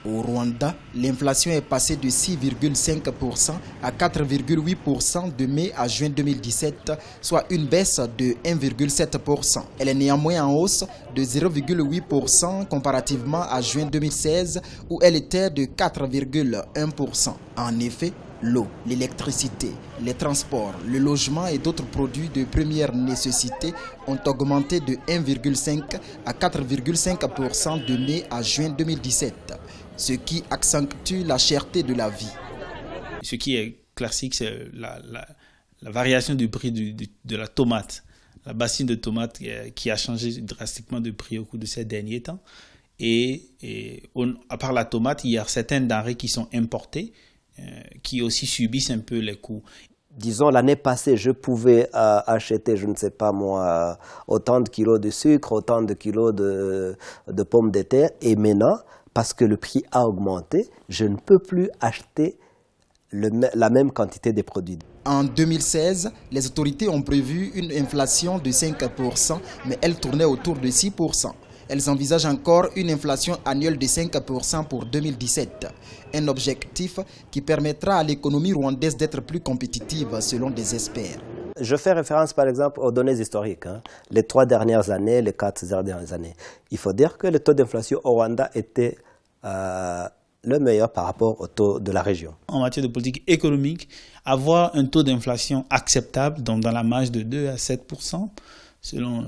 Au Rwanda, l'inflation est passée de 6,5% à 4,8% de mai à juin 2017, soit une baisse de 1,7%. Elle est néanmoins en hausse de 0,8% comparativement à juin 2016 où elle était de 4,1%. En effet, l'eau, l'électricité, les transports, le logement et d'autres produits de première nécessité ont augmenté de 1,5 à 4,5% de mai à juin 2017, ce qui accentue la cherté de la vie. Ce qui est classique, c'est la variation du prix de la tomate. La bassine de tomate qui a changé drastiquement de prix au cours de ces derniers temps. À part la tomate, il y a certaines denrées qui sont importées, qui aussi subissent un peu les coûts. Disons, l'année passée, je pouvais acheter, je ne sais pas moi, autant de kilos de sucre, autant de kilos de pommes de terre. Et maintenant, parce que le prix a augmenté, je ne peux plus acheter la même quantité de produits. En 2016, les autorités ont prévu une inflation de 5%, mais elle tournait autour de 6%. Elles envisagent encore une inflation annuelle de 5% pour 2017. Un objectif qui permettra à l'économie rwandaise d'être plus compétitive selon des experts. Je fais référence par exemple aux données historiques, les 3 dernières années, les 4 dernières années. Il faut dire que le taux d'inflation au Rwanda était le meilleur par rapport au taux de la région. En matière de politique économique, avoir un taux d'inflation acceptable, donc dans la marge de 2 à 7%, selon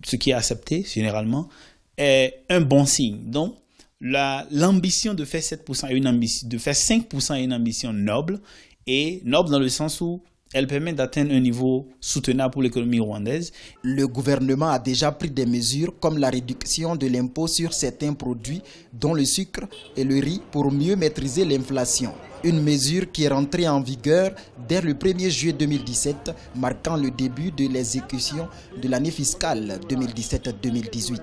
ce qui est accepté généralement, est un bon signe. Donc, l'ambition de faire 7% est une ambition, de faire 5% est une ambition noble, et noble dans le sens où elle permet d'atteindre un niveau soutenable pour l'économie rwandaise. Le gouvernement a déjà pris des mesures comme la réduction de l'impôt sur certains produits, dont le sucre et le riz, pour mieux maîtriser l'inflation. Une mesure qui est rentrée en vigueur dès le 1er juillet 2017, marquant le début de l'exécution de l'année fiscale 2017-2018.